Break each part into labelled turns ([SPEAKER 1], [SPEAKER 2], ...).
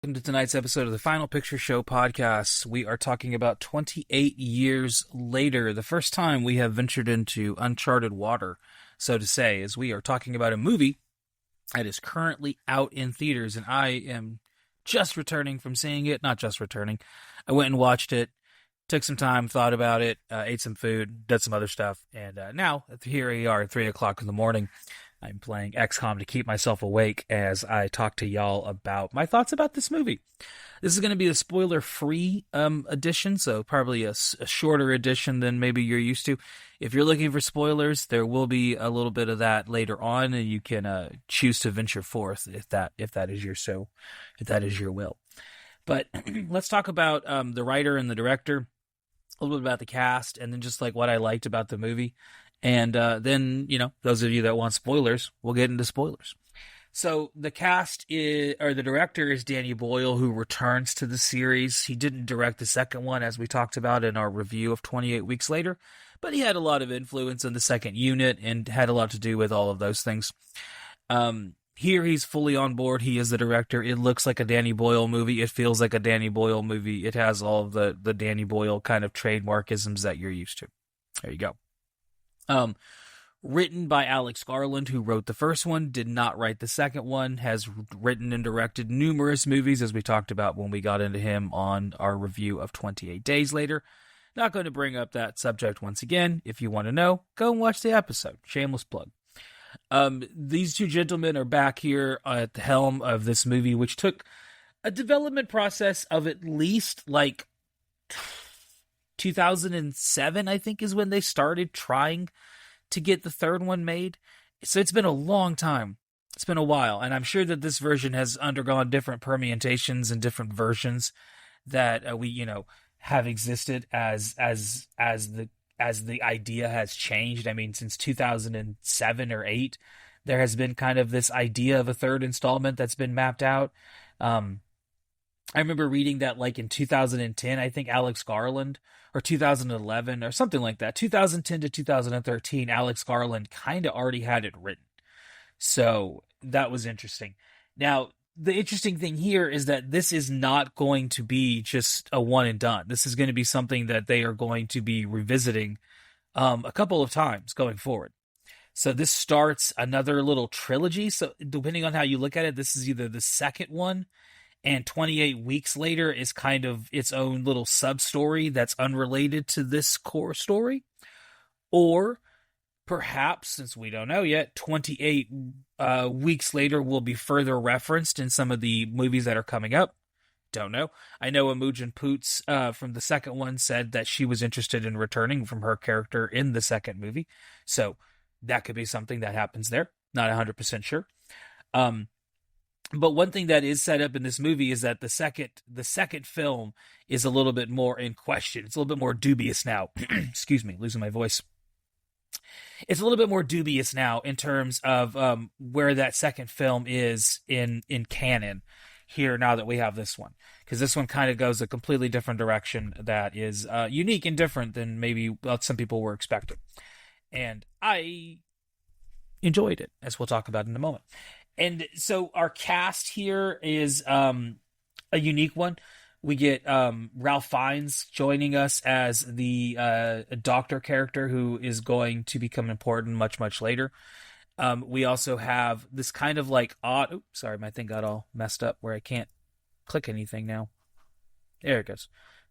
[SPEAKER 1] Welcome to tonight's episode of the Final Picture Show podcast. We are talking about 28 years later, the first time we have ventured into uncharted water, so to say, as we are talking about a movie that is currently out in theaters, and I am just returning from seeing it. Not just returning. I went and watched it, took some time, thought about it, ate some food, did some other stuff, and now, here we are at 3 o'clock in the morning. I'm playing XCOM to keep myself awake as I talk to y'all about my thoughts about this movie. This is going to be a spoiler-free edition, so probably a shorter edition than maybe you're used to. If you're looking for spoilers, there will be a little bit of that later on, and you can choose to venture forth if that is your will. But let's talk about the writer and the director, a little bit about the cast, and then just like what I liked about the movie. And then, those of you that want spoilers, we'll get into spoilers. So the the director is Danny Boyle, who returns to the series. He didn't direct the second one, as we talked about in our review of 28 Weeks Later, but he had a lot of influence in the second unit and had a lot to do with all of those things. Here he's fully on board. He is the director. It looks like a Danny Boyle movie. It feels like a Danny Boyle movie. It has all of the Danny Boyle kind of trademarkisms that you're used to. There you go. Written by Alex Garland, who wrote the first one, did not write the second one, has written and directed numerous movies, as we talked about when we got into him on our review of 28 Days Later. Not going to bring up that subject once again. If you want to know, go and watch the episode. Shameless plug. These two gentlemen are back here at the helm of this movie, which took a development process of at least 2007, I think, is when they started trying to get the third one made. So it's been a long time. It's been a while. And I'm sure that this version has undergone different permutations and different versions that we have existed as the idea has changed. I mean, since 2007 or 8, there has been kind of this idea of a third installment that's been mapped out. I remember reading that in 2010, I think Alex Garland, or 2011 or something like that, 2010 to 2013, Alex Garland kind of already had it written. So that was interesting. Now, the interesting thing here is that this is not going to be just a one and done. This is going to be something that they are going to be revisiting a couple of times going forward. So this starts another little trilogy. So depending on how you look at it, this is either the second one, and 28 Weeks Later is kind of its own little sub-story that's unrelated to this core story. Or perhaps, since we don't know yet, 28 Weeks Later will be further referenced in some of the movies that are coming up. Don't know. I know Imogen Poots from the second one said that she was interested in returning from her character in the second movie. So that could be something that happens there. Not 100% sure. But one thing that is set up in this movie is that the second film is a little bit more in question. It's a little bit more dubious now. Excuse me, losing my voice. It's a little bit more dubious now in terms of where that second film is in canon here now that we have this one. Because this one kind of goes a completely different direction that is unique and different than maybe some people were expecting. And I enjoyed it, as we'll talk about in a moment. And so our cast here is a unique one. We get Ralph Fiennes joining us as the doctor character who is going to become important much, much later. We also have this kind of odd... Oops, sorry, my thing got all messed up where I can't click anything now. There it goes.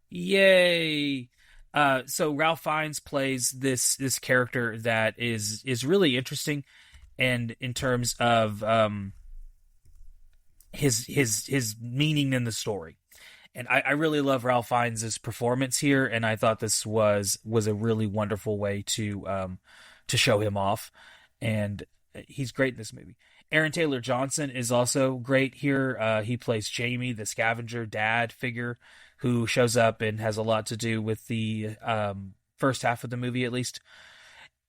[SPEAKER 1] Yay! So Ralph Fiennes plays this character that is really interesting. And in terms of his meaning in the story, and I really love Ralph Fiennes' performance here, and I thought this was a really wonderful way to show him off, and he's great in this movie. Aaron Taylor Johnson is also great here. He plays Jamie, the scavenger dad figure, who shows up and has a lot to do with the first half of the movie, at least.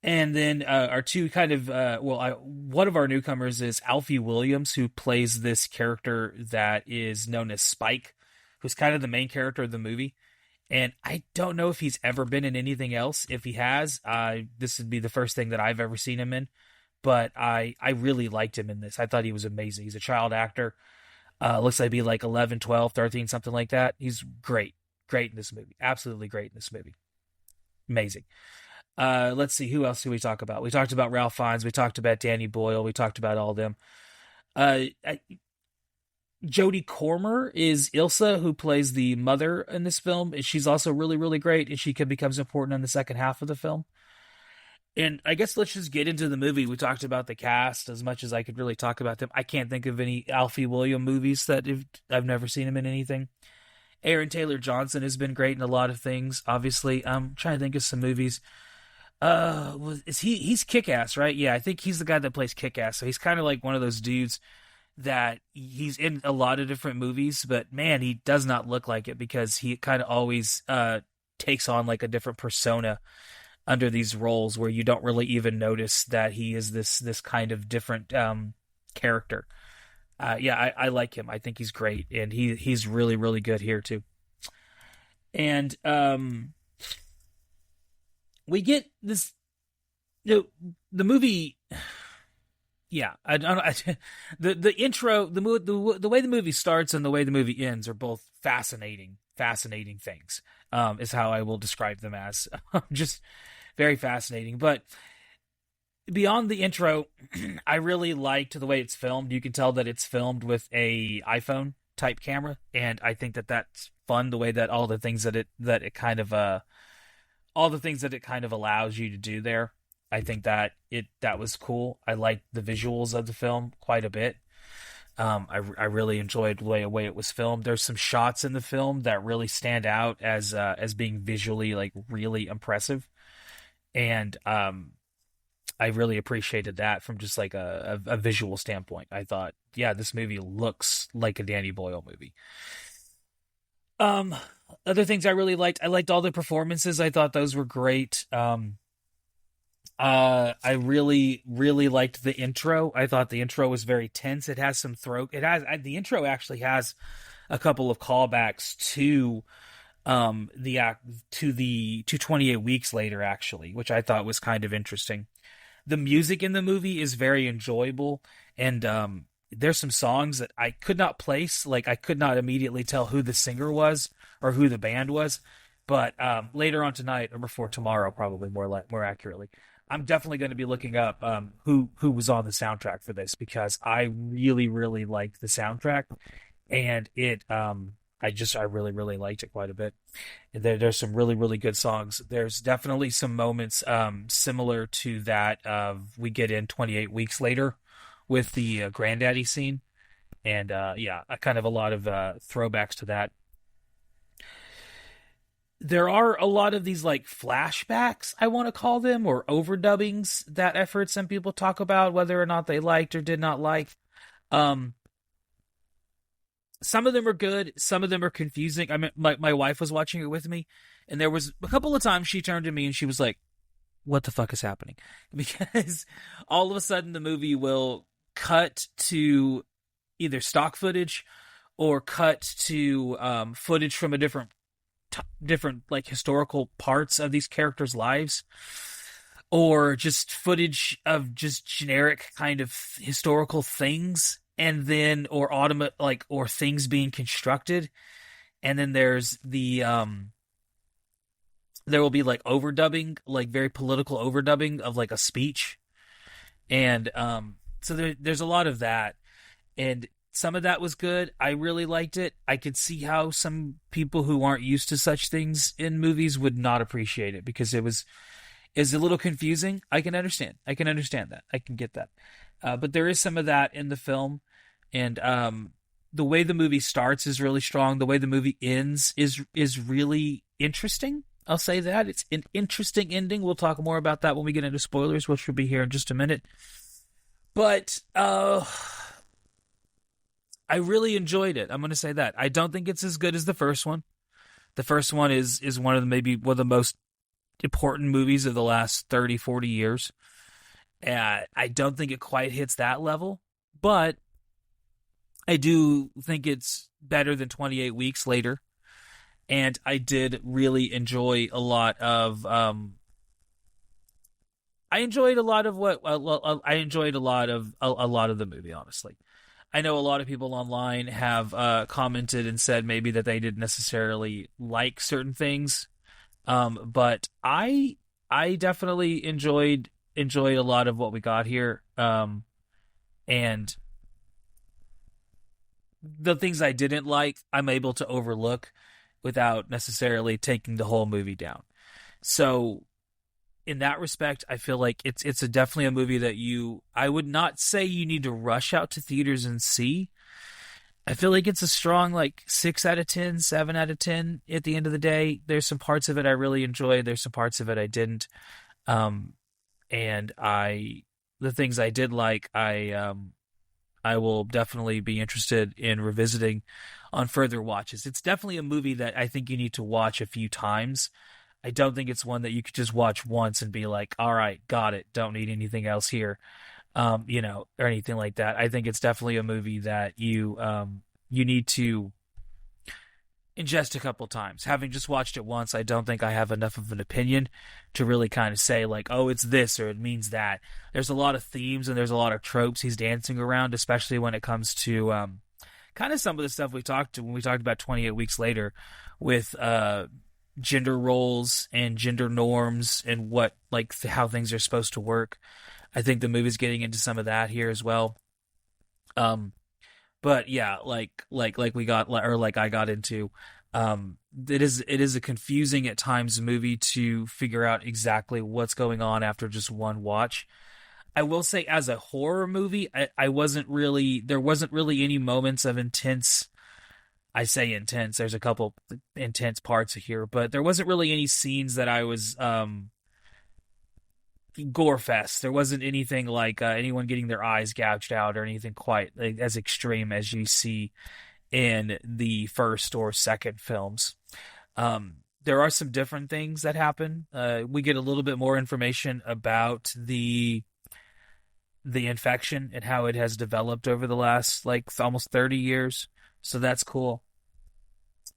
[SPEAKER 1] And then our two kind of, one of our newcomers is Alfie Williams, who plays this character that is known as Spike, who's kind of the main character of the movie. And I don't know if he's ever been in anything else. If he has, this would be the first thing that I've ever seen him in. But I really liked him in this. I thought he was amazing. He's a child actor. Looks like he'd be like 11, 12, 13, something like that. He's great. Great in this movie. Absolutely great in this movie. Amazing. Let's see, who else do we talk about? We talked about Ralph Fiennes. We talked about Danny Boyle. We talked about all of them. Uh, Jodie Comer is Ilsa, who plays the mother in this film. And she's also really, really great, and she becomes important in the second half of the film. And I guess let's just get into the movie. We talked about the cast as much as I could really talk about them. I can't think of any Alfie William movies that I've never seen him in anything. Aaron Taylor Johnson has been great in a lot of things. Obviously, I'm trying to think of some movies. Is he's Kick-Ass, right? Yeah, I think he's the guy that plays Kick-Ass. So he's kind of like one of those dudes that he's in a lot of different movies, but man, he does not look like it because he kind of always takes on like a different persona under these roles where you don't really even notice that he is this kind of different character. Yeah, I like him. I think he's great, and he's really really good here too. And we get this, you know, the movie. Yeah, I don't. The intro, the way the movie starts and the way the movie ends are both fascinating things. Is how I will describe them as. Just very fascinating. But beyond the intro, I really liked the way it's filmed. You can tell that it's filmed with a iPhone type camera, and I think that that's fun. The way that all the things that it kind of all the things that it kind of allows you to do there. I think that that was cool. I liked the visuals of the film quite a bit. I really enjoyed the way it was filmed. There's some shots in the film that really stand out as being visually like really impressive, and I really appreciated that from just like a visual standpoint. I thought, yeah, this movie looks like a Danny Boyle movie. Um, Other things I really liked. I liked all the performances. I thought those were great. I really, really liked the intro. I thought the intro was very tense. It has some throat. The intro actually has a couple of callbacks to the act to 28 weeks later actually, which I thought was kind of interesting. The music in the movie is very enjoyable, and there's some songs that I could not place. Like I could not immediately tell who the singer was or who the band was, but later on tonight or before tomorrow, probably more accurately, I'm definitely going to be looking up who was on the soundtrack for this because I really really liked the soundtrack, and I really really liked it quite a bit. There's some really really good songs. There's definitely some moments similar to that of we get in 28 weeks later with the granddaddy scene, and yeah, a kind of a lot of throwbacks to that. There are a lot of these like flashbacks, I want to call them, or overdubbings that I've heard some people talk about whether or not they liked or did not like. Um, some of them are good, some of them are confusing. I mean, my wife was watching it with me, and there was a couple of times she turned to me and she was like, "What the fuck is happening?" Because all of a sudden the movie will cut to either stock footage or cut to footage from a different like historical parts of these characters' lives, or just footage of just generic kind of historical things, and then or automate like or things being constructed, and then there's the there will be like overdubbing, like very political overdubbing of like a speech, and so there's a lot of that, and some of that was good. I really liked it. I could see how some people who aren't used to such things in movies would not appreciate it because is a little confusing. I can understand. I can understand that. I can get that. But there is some of that in the film, and the way the movie starts is really strong. The way the movie ends is really interesting. I'll say that it's an interesting ending. We'll talk more about that when we get into spoilers, which will be here in just a minute. But I really enjoyed it. I'm going to say that. I don't think it's as good as the first one. The first one is one of the maybe one of the most important movies of the last 30, 40 years. I don't think it quite hits that level, but I do think it's better than 28 weeks later. And I did really enjoy a lot of I enjoyed a lot of what I enjoyed a lot of the movie, honestly. I know a lot of people online have commented and said maybe that they didn't necessarily like certain things, but I definitely enjoyed a lot of what we got here, and the things I didn't like, I'm able to overlook without necessarily taking the whole movie down. So in that respect, I feel like it's definitely a movie that I would not say you need to rush out to theaters and see. I feel like it's a strong like 6 out of 10, 7 out of 10 at the end of the day. There's some parts of it I really enjoyed. There's some parts of it I didn't. Um, and the things I did like, I will definitely be interested in revisiting on further watches. It's definitely a movie that I think you need to watch a few times. I don't think it's one that you could just watch once and be like, all right, got it, don't need anything else here, or anything like that. I think it's definitely a movie that you need to ingest a couple times. Having just watched it once, I don't think I have enough of an opinion to really kind of say like, oh, it's this or it means that. There's a lot of themes and there's a lot of tropes he's dancing around, especially when it comes to kind of some of the stuff we talked to when we talked about 28 Weeks Later with gender roles and gender norms and what like how things are supposed to work. I think the movie's getting into some of that here as well. Um, but yeah, like we got or like I got into, it is a confusing at times movie to figure out exactly what's going on after just one watch. I will say, as a horror movie, I wasn't really there wasn't really any moments of intense. I say intense. There's a couple intense parts here, but there wasn't really any scenes that I was gore fest. There wasn't anything like anyone getting their eyes gouged out or anything quite like, as extreme as you see in the first or second films. There are some different things that happen. We get a little bit more information about the infection and how it has developed over the last like almost 30 years. So that's cool.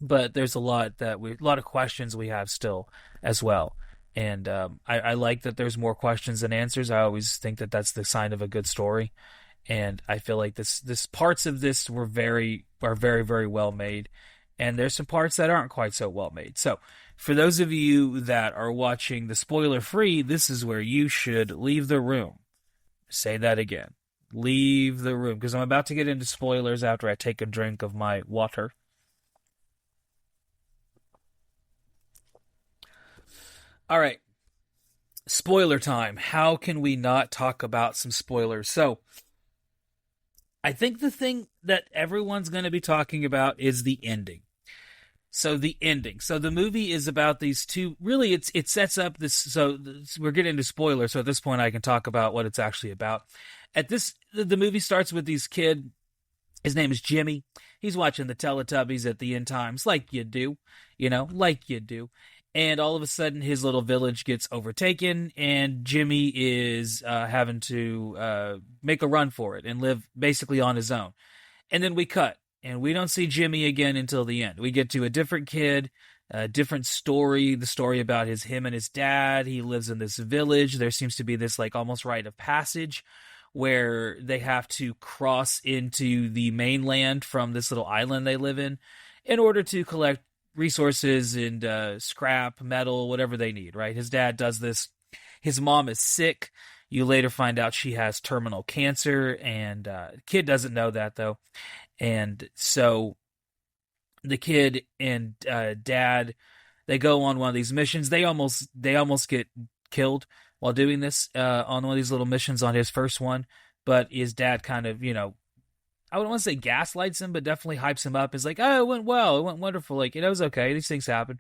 [SPEAKER 1] But there's a lot of questions we have still as well. And I like that there's more questions than answers. I always think that that's the sign of a good story. And I feel like this parts of this are very, very well made. And there's some parts that aren't quite so well made. So for those of you that are watching the spoiler free, this is where you should leave the room. Say that again. Leave the room, because I'm about to get into spoilers after I take a drink of my water. All right. Spoiler time. How can we not talk about some spoilers? So, I think the thing that everyone's going to be talking about is the ending. So the ending. So the movie is about these two. Really, it sets up this. So we're getting into spoilers. So at this point, I can talk about what it's actually about. The movie starts with these kid. His name is Jimmy. He's watching the Teletubbies at the end times, like you do, like you do. And all of a sudden, his little village gets overtaken, and Jimmy is having to make a run for it and live basically on his own. And then we cut, and we don't see Jimmy again until the end. We get to a different kid, a different story, the story about him and his dad. He lives in this village. There seems to be this like almost rite of passage where they have to cross into the mainland from this little island they live in order to collect resources and scrap, metal, whatever they need, right? His dad does this. His mom is sick. You later find out she has terminal cancer, and the kid doesn't know that, though. And so the kid and dad, they go on one of these missions. They almost get killed while doing this on one of these little missions on his first one. But his dad kind of, I wouldn't want to say gaslights him, but definitely hypes him up. Is like, oh, it went well. It went wonderful. Like, it was okay. These things happen.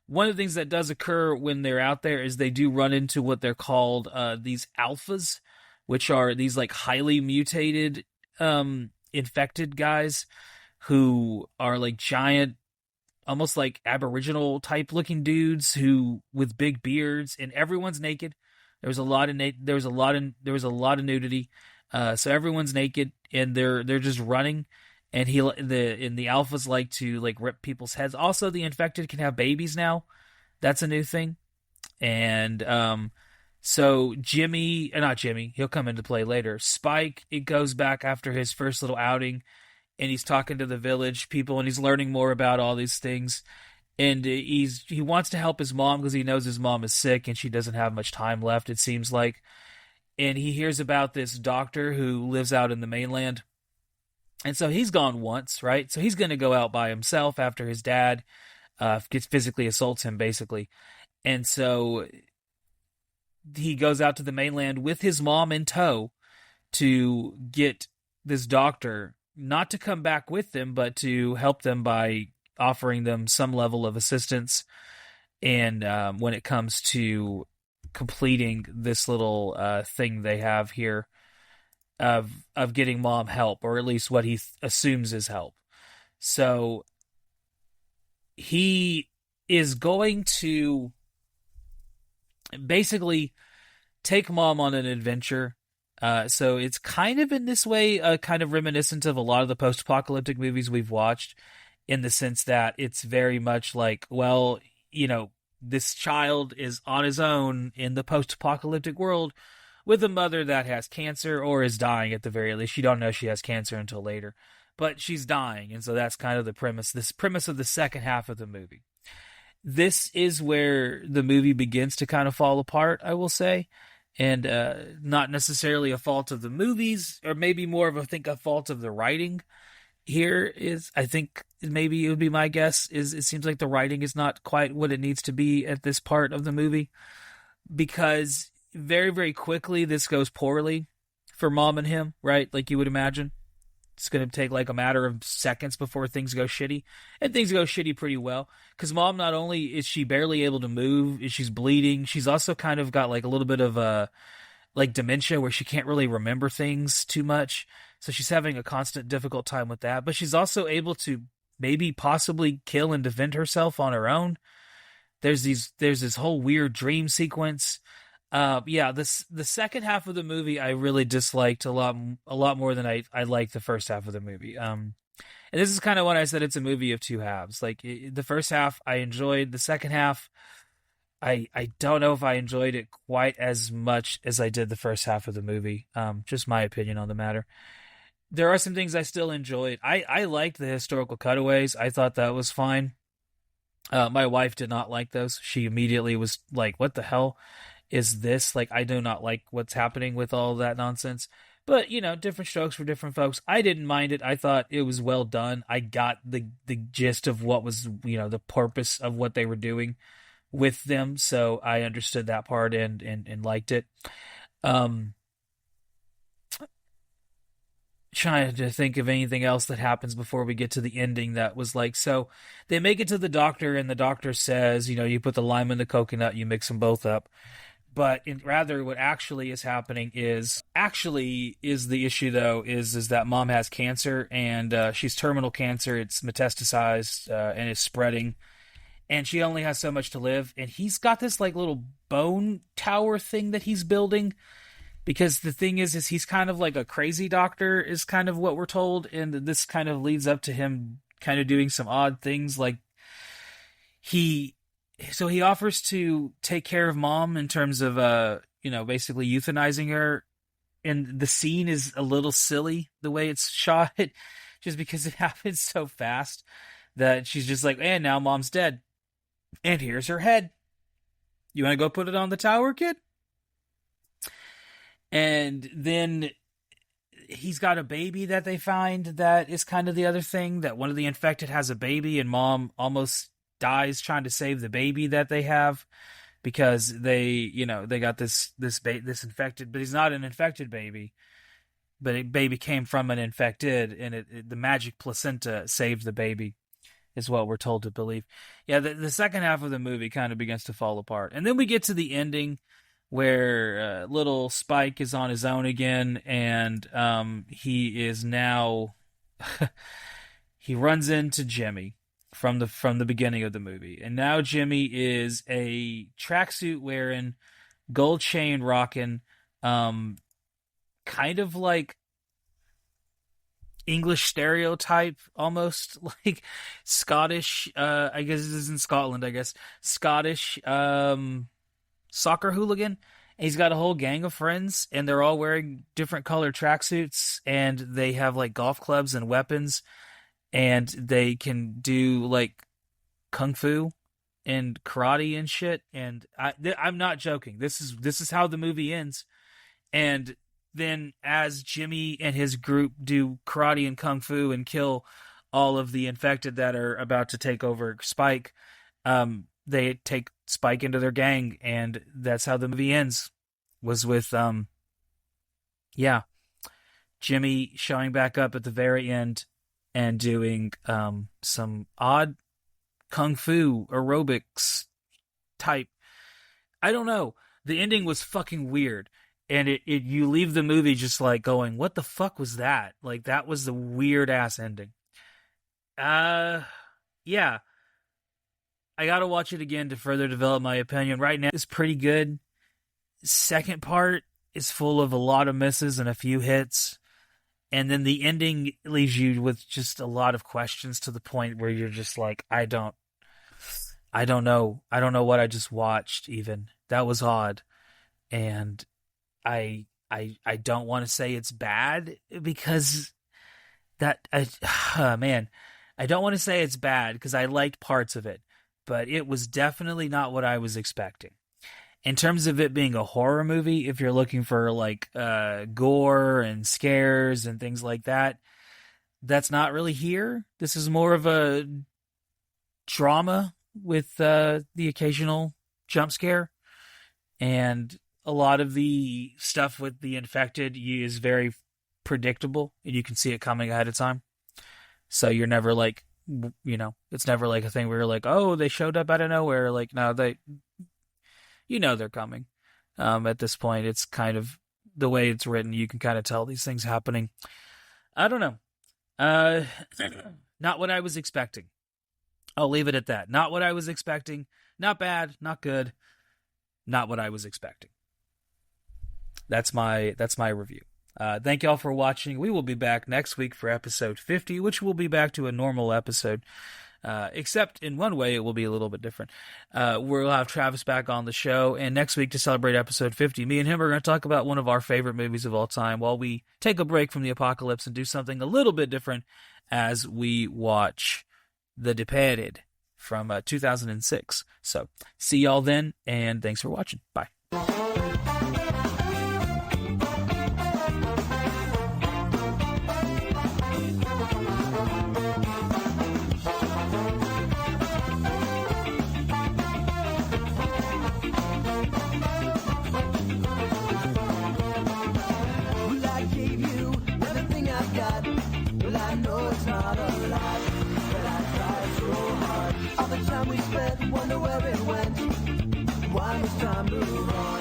[SPEAKER 1] One of the things that does occur when they're out there is they do run into what they're called these alphas, which are these like highly mutated infected guys who are like giant, almost like aboriginal type looking dudes who with big beards, and everyone's naked. There was a lot of nudity. So everyone's naked and they're just running, and the alphas like to like rip people's heads. Also, the infected can have babies now. That's a new thing. And So Jimmy, not Jimmy, he'll come into play later. Spike, it goes back after his first little outing, and he's talking to the village people, and he's learning more about all these things. And he wants to help his mom because he knows his mom is sick and she doesn't have much time left. It seems like, and he hears about this doctor who lives out in the mainland, and so he's gone once, right? So he's going to go out by himself after his dad gets physically assaults him, basically. And so he goes out to the mainland with his mom in tow to get this doctor not to come back with them, but to help them by offering them some level of assistance. And when it comes to completing this little thing they have here of getting mom help, or at least what he assumes is help. So he is going to basically take mom on an adventure. So it's kind of in this way, kind of reminiscent of a lot of the post-apocalyptic movies we've watched, in the sense that it's very much like, well, this child is on his own in the post-apocalyptic world with a mother that has cancer or is dying at the very least. You don't know she has cancer until later, but she's dying, and so that's kind of the premise. This premise of the second half of the movie. This is where the movie begins to kind of fall apart, I will say, and not necessarily a fault of the movies, or maybe more of, I think, a fault of the writing. Here is, I think, maybe it would be my guess, is it seems like the writing is not quite what it needs to be at this part of the movie, because very, very quickly this goes poorly for mom and him, right? Like you would imagine. It's going to take like a matter of seconds before things go shitty. And things go shitty pretty well. Because mom, not only is she barely able to move, she's bleeding, she's also kind of got like a little bit of like dementia where she can't really remember things too much. So she's having a constant difficult time with that. But she's also able to maybe possibly kill and defend herself on her own. There's this whole weird dream sequence. The second half of the movie I really disliked a lot more than I liked the first half of the movie. And this is kind of when I said it's a movie of two halves. Like the first half I enjoyed, the second half I don't know if I enjoyed it quite as much as I did the first half of the movie. Just my opinion on the matter. There are some things I still enjoyed. I liked the historical cutaways. I thought that was fine. My wife did not like those. She immediately was like, "What the hell is this? Like, I do not like what's happening with all that nonsense." But, different strokes for different folks. I didn't mind it. I thought it was well done. I got the gist of what was, the purpose of what they were doing with them. So I understood that part and liked it. Trying to think of anything else that happens before we get to the ending that was like, so they make it to the doctor, and the doctor says, you put the lime in the coconut, you mix them both up. But rather, what actually is happening is the issue, though, is that mom has cancer, and she's terminal cancer. It's metastasized and is spreading, and she only has so much to live. And he's got this like little bone tower thing that he's building, because the thing is he's kind of like a crazy doctor, is kind of what we're told, and this kind of leads up to him kind of doing some odd things, like he offers to take care of mom in terms of, basically euthanizing her. And the scene is a little silly, the way it's shot, just because it happens so fast that she's just like, and now mom's dead. And here's her head. You want to go put it on the tower, kid? And then he's got a baby that they find that is kind of the other thing, that one of the infected has a baby, and mom almost dies trying to save the baby that they have, because they got this infected, but he's not an infected baby, but a baby came from an infected, and the magic placenta saved the baby, is what we're told to believe. Yeah, the second half of the movie kind of begins to fall apart, and then we get to the ending where little Spike is on his own again, and he is now he runs into Jimmy from the beginning of the movie. And now Jimmy is a tracksuit wearing, gold chain rocking, kind of like English stereotype, almost like Scottish, I guess this is in Scotland, Scottish soccer hooligan. He's got a whole gang of friends, and they're all wearing different colored tracksuits, and they have like golf clubs and weapons, and they can do like kung fu and karate and shit. And I'm not joking. This is how the movie ends. And then as Jimmy and his group do karate and kung fu and kill all of the infected that are about to take over Spike, they take Spike into their gang, and that's how the movie ends. Was with Jimmy showing back up at the very end and doing some odd kung fu aerobics type. I don't know. The ending was fucking weird. And it you leave the movie just like going, what the fuck was that? Like, that was the weird ass ending. Yeah. I gotta watch it again to further develop my opinion. Right now, it's pretty good. Second part is full of a lot of misses and a few hits. And then the ending leaves you with just a lot of questions to the point where you're just like, I don't know. I don't know what I just watched even. That was odd. And I don't want to say it's bad because man, I don't want to say it's bad because I liked parts of it, but it was definitely not what I was expecting. In terms of it being a horror movie, if you're looking for like gore and scares and things like that, that's not really here. This is more of a drama with the occasional jump scare, and a lot of the stuff with the infected is very predictable, and you can see it coming ahead of time. So you're never like, it's never like a thing where you're like, oh, they showed up out of nowhere. Like, no, they're coming. At this point, it's kind of the way it's written. You can kind of tell these things happening. I don't know. Not what I was expecting. I'll leave it at that. Not what I was expecting. Not bad. Not good. Not what I was expecting. That's my review. Thank y'all for watching. We will be back next week for episode 50, which will be back to a normal episode. Except in one way, it will be a little bit different. We'll have Travis back on the show, and next week to celebrate episode 50, me and him are going to talk about one of our favorite movies of all time while we take a break from the apocalypse and do something a little bit different as we watch The Departed from 2006. So, see y'all then, and thanks for watching. Bye.
[SPEAKER 2] Wonder where it went. Why was time move on?